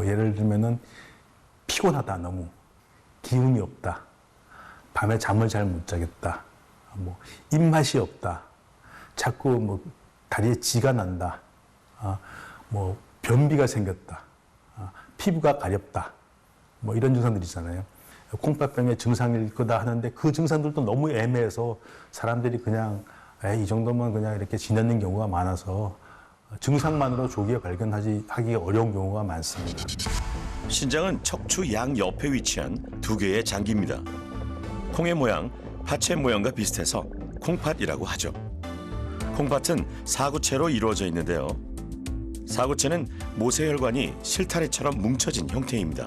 뭐 예를 들면은 피곤하다, 너무 기운이 없다, 밤에 잠을 잘 못 자겠다, 뭐 입맛이 없다, 자꾸 뭐 다리에 지가 난다, 뭐 변비가 생겼다, 피부가 가렵다, 뭐 이런 증상들 있잖아요. 콩팥병의 증상일 거다 하는데 그 증상들도 너무 애매해서 사람들이 그냥 이 정도면 그냥 이렇게 지나는 경우가 많아서 증상만으로 조기에 발견하기가 어려운 경우가 많습니다. 신장은 척추 양 옆에 위치한 두 개의 장기입니다. 콩의 모양, 파채 모양과 비슷해서 콩팥이라고 하죠. 콩팥은 사구체로 이루어져 있는데요. 사구체는 모세혈관이 실타래처럼 뭉쳐진 형태입니다.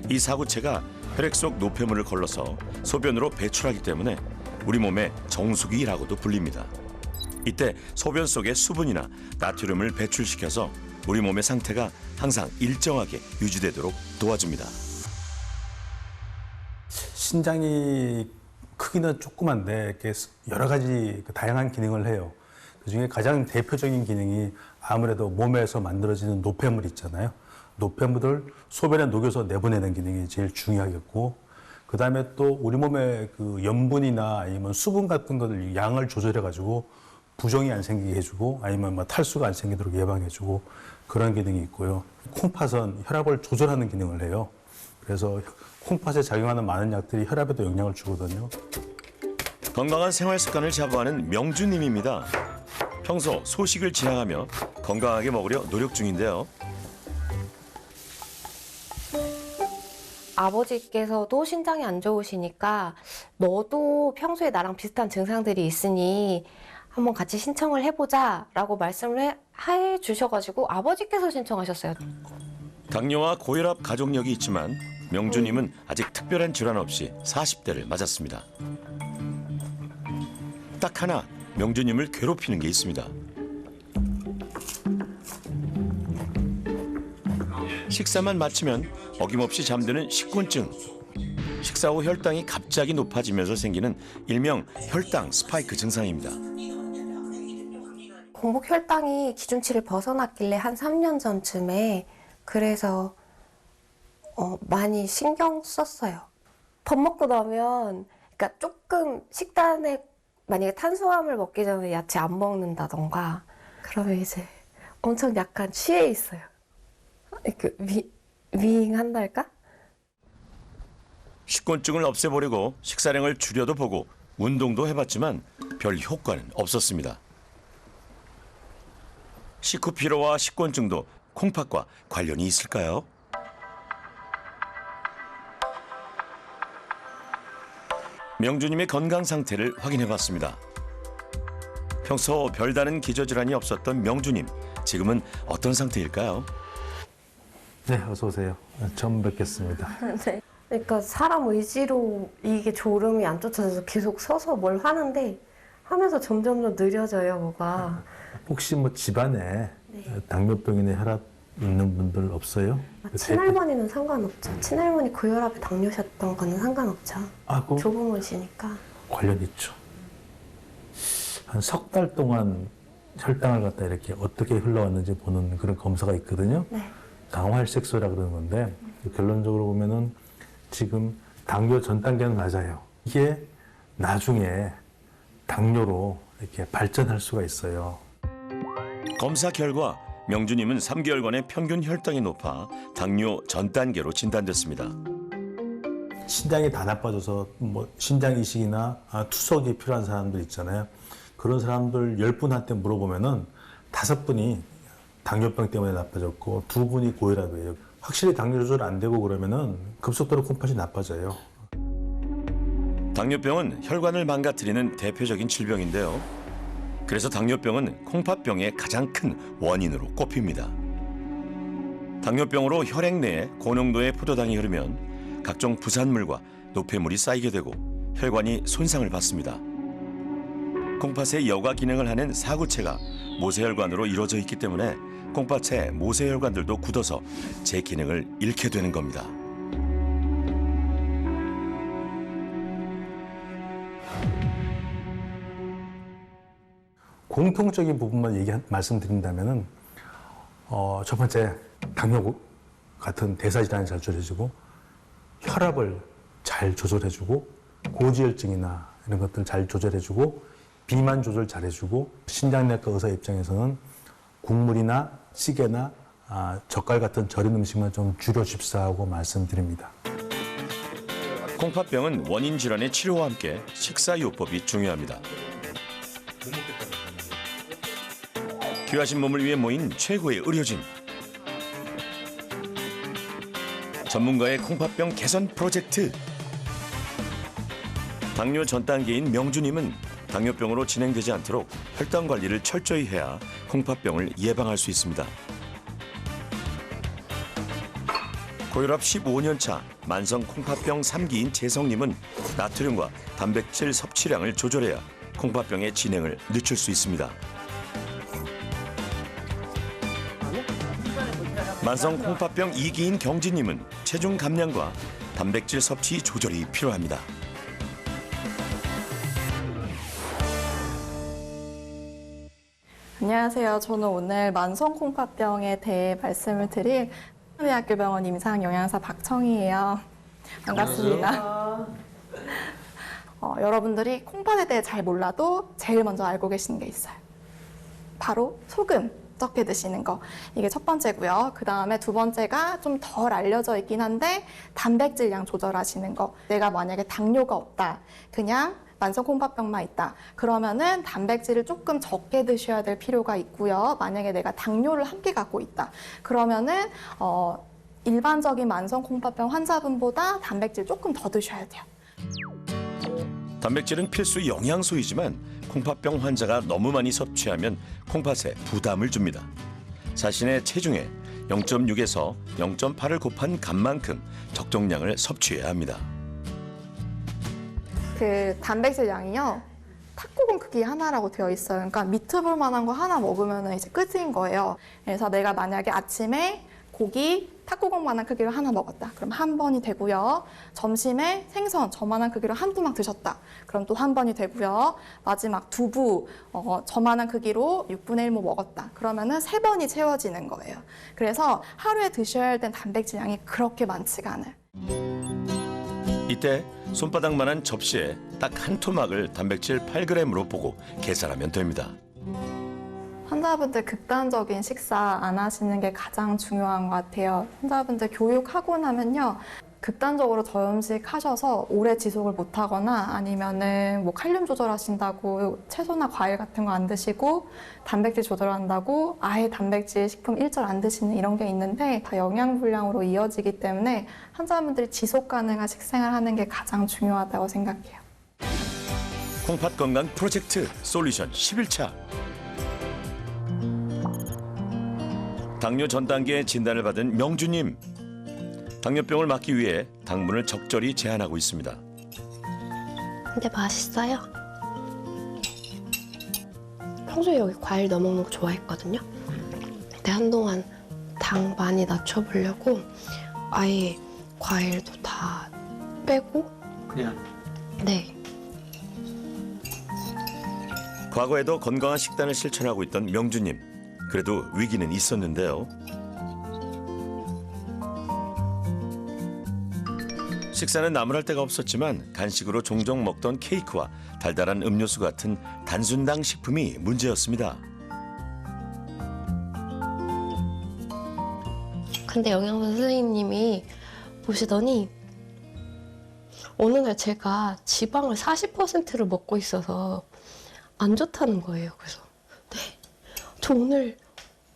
이 사구체가 혈액 속 노폐물을 걸러서 소변으로 배출하기 때문에 우리 몸의 정수기라고도 불립니다. 이때 소변 속의 수분이나 나트륨을 배출시켜서 우리 몸의 상태가 항상 일정하게 유지되도록 도와줍니다. 신장이 크기는 조그만데 이렇게 여러 가지 다양한 기능을 해요. 그중에 가장 대표적인 기능이 아무래도 몸에서 만들어지는 노폐물 있잖아요. 노폐물을 소변에 녹여서 내보내는 기능이 제일 중요하겠고, 그 다음에 또 우리 몸에 그 염분이나 아니면 수분 같은 것들 양을 조절해가지고 부종이 안 생기게 해주고, 아니면 뭐 탈수가 안 생기도록 예방해주고 그런 기능이 있고요. 콩팥은 혈압을 조절하는 기능을 해요. 그래서 콩팥에 작용하는 많은 약들이 혈압에도 영향을 주거든요. 건강한 생활 습관을 자부하는 명주님입니다. 평소 소식을 지향하며 건강하게 먹으려 노력 중인데요. 아버지께서도 신장이 안 좋으시니까 너도 평소에 나랑 비슷한 증상들이 있으니 한번 같이 신청을 해보자라고 말씀을 해주셔가지고 아버지께서 신청하셨어요. 당뇨와 고혈압 가족력이 있지만 명주님은 아직 특별한 질환 없이 40대를 맞았습니다. 딱 하나 명주님을 괴롭히는 게 있습니다. 식사만 마치면 어김없이 잠드는 식곤증. 식사 후 혈당이 갑자기 높아지면서 생기는 일명 혈당 스파이크 증상입니다. 공복 혈당이 기준치를 벗어났길래 한 3년 전쯤에 그래서 많이 신경 썼어요. 밥 먹고 나면 그러니까 조금 식단에 만약에 탄수화물 먹기 전에 야채 안 먹는다던가 그러면 이제 엄청 약간 취해 있어요. 그 윙한달까? 식곤증을 없애보려고 식사량을 줄여도 보고 운동도 해봤지만 별 효과는 없었습니다. 식후 피로와 식곤증도 콩팥과 관련이 있을까요? 명주님의 건강 상태를 확인해봤습니다. 평소 별다른 기저질환이 없었던 명주님, 지금은 어떤 상태일까요? 네, 어서 오세요. 처음 뵙겠습니다. 네. 그러니까 사람 의지로 이게 졸음이 안 쫓아져서 계속 서서 뭘 하는데 하면서 점점 더 느려져요, 뭐가. 혹시 뭐 집안에 당뇨병이나 혈압 있는 분들 없어요? 친할머니는 상관없죠. 친할머니 고혈압에 당뇨셨던 거는 상관없죠. 그 조부모시니까. 관련 있죠. 한 석 달 동안 혈당을 갖다 이렇게 어떻게 흘러왔는지 보는 그런 검사가 있거든요. 네. 강화혈색소라 그러는 건데 결론적으로 보면은 지금 당뇨 전 단계는 맞아요. 이게 나중에 당뇨로 이렇게 발전할 수가 있어요. 검사 결과 명주님은 3개월간의 평균 혈당이 높아 당뇨 전 단계로 진단됐습니다. 신장이 다 나빠져서 뭐 신장 이식이나 투석이 필요한 사람들 있잖아요. 그런 사람들 10분한테 물어보면은 5분이 당뇨병 때문에 나빠졌고 2분이 고혈압이에요. 확실히 당뇨 조절 안 되고 그러면은 급속도로 콩팥이 나빠져요. 당뇨병은 혈관을 망가뜨리는 대표적인 질병인데요. 그래서 당뇨병은 콩팥병의 가장 큰 원인으로 꼽힙니다. 당뇨병으로 혈액 내에 고농도의 포도당이 흐르면 각종 부산물과 노폐물이 쌓이게 되고 혈관이 손상을 받습니다. 콩팥의 여과 기능을 하는 사구체가 모세혈관으로 이루어져 있기 때문에 콩팥의 모세혈관들도 굳어서 제 기능을 잃게 되는 겁니다. 공통적인 부분만 말씀드린다면은 첫 번째 당뇨 같은 대사질환이 잘 조절해주고 혈압을 잘 조절해주고 고지혈증이나 이런 것들 잘 조절해주고 비만 조절 잘해주고 신장내과 의사 입장에서는 국물이나 찌개나 젓갈 같은 절인 음식만 좀 줄여줍사하고 말씀드립니다. 콩팥병은 원인 질환의 치료와 함께 식사요법이 중요합니다. 귀하신 몸을 위해 모인 최고의 의료진. 전문가의 콩팥병 개선 프로젝트. 당뇨 전 단계인 명주님은 당뇨병으로 진행되지 않도록 혈당 관리를 철저히 해야 콩팥병을 예방할 수 있습니다. 고혈압 15년 차 만성 콩팥병 3기인 재성님은 나트륨과 단백질 섭취량을 조절해야 콩팥병의 진행을 늦출 수 있습니다. 만성 콩팥병 2기인 경진님은 체중 감량과 단백질 섭취 조절이 필요합니다. 안녕하세요. 저는 오늘 만성 콩팥병에 대해 말씀을 드릴 대학교 병원 임상영양사 박청희예요. 반갑습니다. 여러분들이 콩팥에 대해 잘 몰라도 제일 먼저 알고 계시는 게 있어요. 바로 소금 적게 드시는 거. 이게 첫 번째고요. 그 다음에 두 번째가 좀 덜 알려져 있긴 한데 단백질량 조절하시는 거. 내가 만약에 당뇨가 없다. 그냥 만성 콩팥병만 있다. 그러면은 단백질을 조금 적게 드셔야 될 필요가 있고요. 만약에 내가 당뇨를 함께 갖고 있다. 그러면은 일반적인 만성 콩팥병 환자분보다 단백질 조금 더 드셔야 돼요. 단백질은 필수 영양소이지만 콩팥병 환자가 너무 많이 섭취하면 콩팥에 부담을 줍니다. 자신의 체중에 0.6에서 0.8을 곱한 값만큼 적정량을 섭취해야 합니다. 그 단백질 양이요. 탁구공 크기 하나라고 되어 있어요. 그러니까 미트볼 만한 거 하나 먹으면 이제 끝인 거예요. 그래서 내가 만약에 아침에 고기 탁구공만한 크기로 하나 먹었다. 그럼 한 번이 되고요. 점심에 생선 저만한 크기로 한두 막 드셨다. 그럼 또 한 번이 되고요. 마지막 두부 저만한 크기로 6분의 1모 먹었다. 그러면은 3번이 채워지는 거예요. 그래서 하루에 드셔야 할 땐 단백질 양이 그렇게 많지가 않아요. 이때 손바닥만한 접시에 딱 한 토막을 단백질 8g으로 보고 계산하면 됩니다. 환자분들 극단적인 식사 안 하시는 게 가장 중요한 것 같아요. 환자분들 교육하고 나면요. 극단적으로 저염식 하셔서 오래 지속을 못 하거나 아니면은 뭐 칼륨 조절하신다고 채소나 과일 같은 거 안 드시고 단백질 조절한다고 아예 단백질 식품 일절 안 드시는 이런 게 있는데 다 영양불량으로 이어지기 때문에 환자분들이 지속 가능한 식생활 하는 게 가장 중요하다고 생각해요. 콩팥 건강 프로젝트 솔루션 11차. 당뇨 전 단계 진단을 받은 명주님. 당뇨병을 막기 위해 당분을 적절히 제한하고 있습니다. 근데 맛있어요. 평소에 여기 과일 넣어 먹는 거 좋아했거든요. 근데 한동안 당 많이 낮춰보려고 아예 과일도 다 빼고 그냥 네. 과거에도 건강한 식단을 실천하고 있던 명주님. 그래도 위기는 있었는데요. 식사는 나무랄 데가 없었지만 간식으로 종종 먹던 케이크와 달달한 음료수 같은 단순당 식품이 문제였습니다. 근데 영양사 선생님이 보시더니 어느 날 제가 지방을 40%를 먹고 있어서 안 좋다는 거예요. 그래서 네, 저 오늘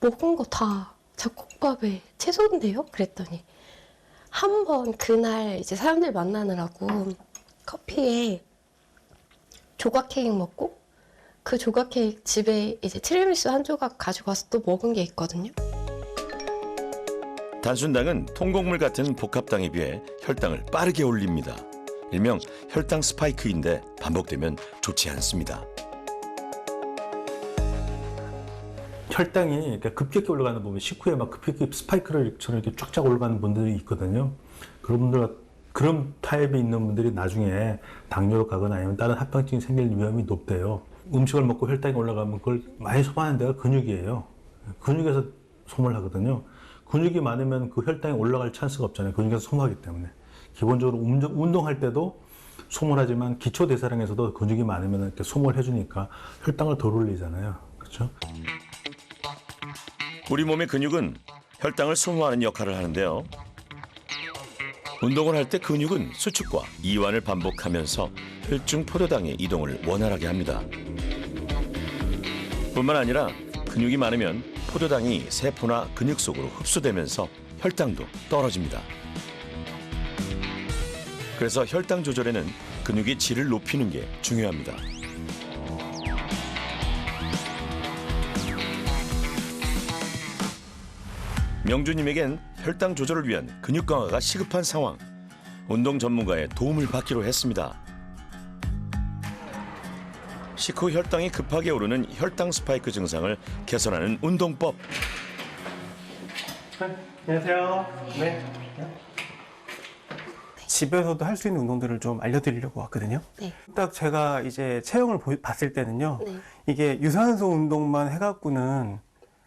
먹은 거 다 잡곡밥에 채소인데요? 그랬더니 한 번 그날 이제 사람들 만나느라고 커피에 조각 케이크 먹고 그 조각 케이크 집에 이제 티라미수 한 조각 가지고 와서 또 먹은 게 있거든요. 단순당은 통곡물 같은 복합당에 비해 혈당을 빠르게 올립니다. 일명 혈당 스파이크인데 반복되면 좋지 않습니다. 혈당이 급격히 올라가는 부분, 식후에 막 급격히 스파이크를처럼 이렇게 쫙쫙 올라가는 분들이 있거든요. 그런 분들, 그런 타입에 있는 분들이 나중에 당뇨로 가거나 아니면 다른 합병증이 생길 위험이 높대요. 음식을 먹고 혈당이 올라가면 그걸 많이 소모하는 데가 근육이에요. 근육에서 소모를 하거든요. 근육이 많으면 그 혈당이 올라갈 찬스가 없잖아요. 근육에서 소모하기 때문에. 기본적으로 운동할 때도 소모하지만 기초 대사량에서도 근육이 많으면 이렇게 소모를 해주니까 혈당을 덜 올리잖아요. 그렇죠? 우리 몸의 근육은 혈당을 소모하는 역할을 하는데요. 운동을 할 때 근육은 수축과 이완을 반복하면서 혈중 포도당의 이동을 원활하게 합니다. 뿐만 아니라 근육이 많으면 포도당이 세포나 근육 속으로 흡수되면서 혈당도 떨어집니다. 그래서 혈당 조절에는 근육의 질을 높이는 게 중요합니다. 명주님에겐 혈당 조절을 위한 근육 강화가 시급한 상황. 운동 전문가의 도움을 받기로 했습니다. 식후 혈당이 급하게 오르는 혈당 스파이크 증상을 개선하는 운동법. 안녕하세요. 네. 집에서도 할 수 있는 운동들을 좀 알려드리려고 왔거든요. 네. 딱 제가 이제 체형을 봤을 때는요. 네. 이게 유산소 운동만 해갖고는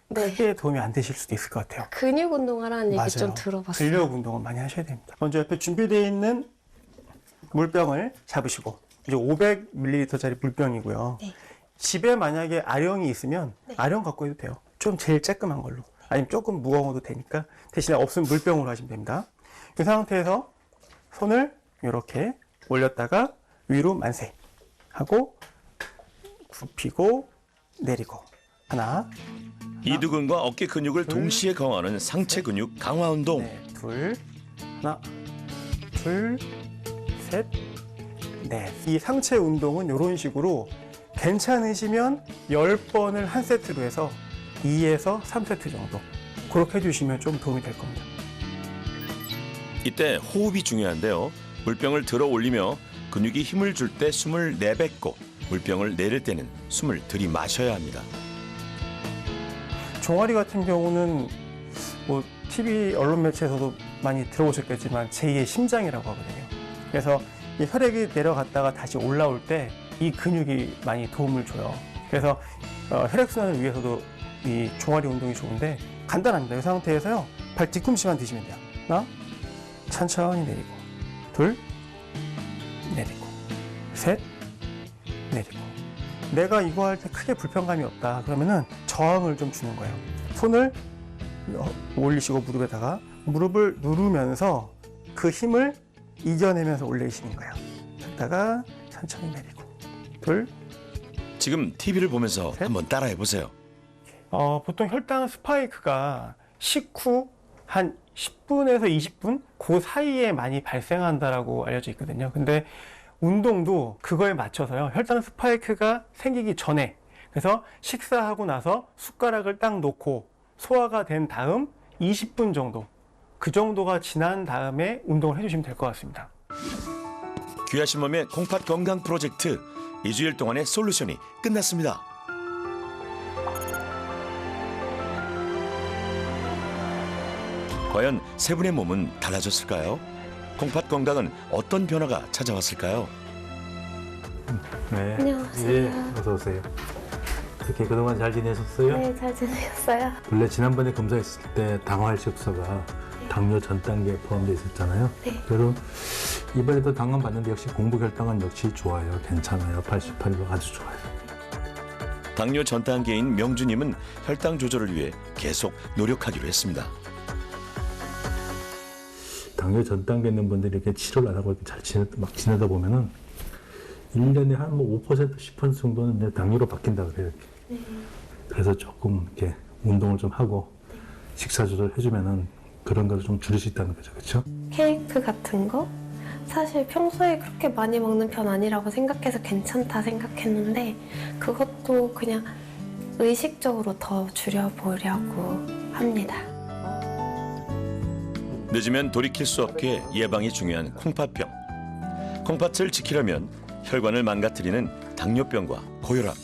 네. 크게 도움이 안 되실 수도 있을 것 같아요. 근육 운동하라는 얘기 좀 맞아요. 들어봤어요. 근력 운동을 많이 하셔야 됩니다. 먼저 옆에 준비되어 있는 물병을 잡으시고 이제 500ml짜리 물병이고요. 네. 집에 만약에 아령이 있으면 아령 갖고 해도 돼요. 좀 제일 쬐끔한 걸로. 아니면 조금 무거워도 되니까 대신에 없으면 물병으로 하시면 됩니다. 이 상태에서 손을 이렇게 올렸다가 위로 만세 하고 굽히고 내리고 하나 이두근과 어깨 근육을 동시에 강화하는 상체 근육 강화 운동. 네, 둘 하나 둘 셋 넷. 이 상체 운동은 이런 식으로 괜찮으시면 10번을 한 세트로 해서 2에서 3세트 정도 그렇게 해주시면 좀 도움이 될 겁니다. 이때 호흡이 중요한데요. 물병을 들어 올리며 근육이 힘을 줄 때 숨을 내뱉고 물병을 내릴 때는 숨을 들이마셔야 합니다. 종아리 같은 경우는 뭐 TV 언론 매체에서도 많이 들어보셨겠지만 제2의 심장이라고 하거든요. 그래서 이 혈액이 내려갔다가 다시 올라올 때 이 근육이 많이 도움을 줘요. 그래서 혈액순환을 위해서도 이 종아리 운동이 좋은데 간단합니다. 이 상태에서요. 발 뒤꿈치만 드시면 돼요. 하나, 천천히 내리고 둘, 내리고 셋, 내리고 내가 이거 할 때 크게 불편감이 없다 그러면은 저항을 좀 주는 거예요. 손을 올리시고 무릎에다가 무릎을 누르면서 그 힘을 이겨내면서 올리시는 거예요. 했다가 천천히 내리고 둘. 지금 TV를 보면서 셋. 한번 따라해 보세요. 보통 혈당 스파이크가 식후 한 10분에서 20분 그 사이에 많이 발생한다라고 알려져 있거든요. 근데 운동도 그거에 맞춰서요. 혈당 스파이크가 생기기 전에 그래서 식사하고 나서 숟가락을 딱 놓고 소화가 된 다음 20분 정도 그 정도가 지난 다음에 운동을 해주시면 될 것 같습니다. 귀하신 몸의 콩팥 건강 프로젝트 2주일 동안의 솔루션이 끝났습니다. 과연 세 분의 몸은 달라졌을까요? 콩팥 건강은 어떤 변화가 찾아왔을까요? 네. 안녕하세요. 예, 어서 오세요. 어떻게 그동안 잘 지내셨어요? 네, 잘 지내셨어요? 원래 지난번에 검사했을 때 당화혈색소가 당뇨 전 단계에 포함되어 있었잖아요. 네. 그래도 이번에도 당원 봤는데 역시 공복 혈당은 역시 좋아요. 괜찮아요. 88로 아주 좋아요. 당뇨 전 단계인 명주님은 혈당 조절을 위해 계속 노력하기로 했습니다. 당뇨 전 단계 있는 분들이 이렇게 치료를 안 하고 이렇게 잘 지내다 보면은 1년에 한 뭐 5%, 10% 정도는 이제 당뇨로 바뀐다 그래요. 그래서 조금 이렇게 운동을 좀 하고 식사 조절 해주면은 그런 걸 좀 줄일 수 있다는 거죠. 그렇죠? 케이크 같은 거? 사실 평소에 그렇게 많이 먹는 편 아니라고 생각해서 괜찮다 생각했는데 그것도 그냥 의식적으로 더 줄여보려고 합니다. 늦으면 돌이킬 수 없기에 예방이 중요한 콩팥병. 콩팥을 지키려면 혈관을 망가뜨리는 당뇨병과 고혈압,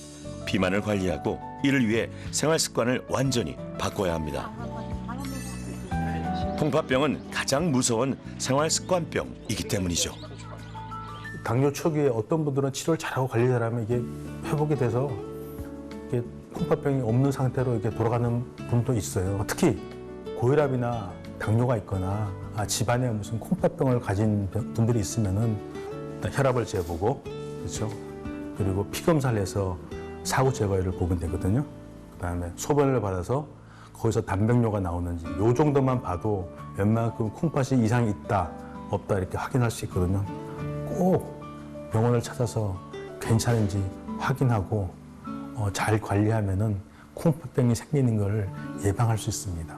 비만을 관리하고 이를 위해 생활 습관을 완전히 바꿔야 합니다. 콩팥병은 가장 무서운 생활 습관병이기 때문이죠. 당뇨 초기에 어떤 분들은 치료를 잘하고 관리 잘하면 이게 회복이 돼서 이게 콩팥병이 없는 상태로 이렇게 돌아가는 분도 있어요. 특히 고혈압이나 당뇨가 있거나 집안에 무슨 콩팥병을 가진 분들이 있으면은 일단 혈압을 재보고, 그렇죠? 그리고 피 검사를 해서 사고 제거를 보면 되거든요. 그다음에 소변을 받아서 거기서 단백뇨가 나오는지 요 정도만 봐도 웬만큼 콩팥이 이상이 있다 없다 이렇게 확인할 수 있거든요. 꼭 병원을 찾아서 괜찮은지 확인하고 잘 관리하면은 콩팥병이 생기는 걸 예방할 수 있습니다.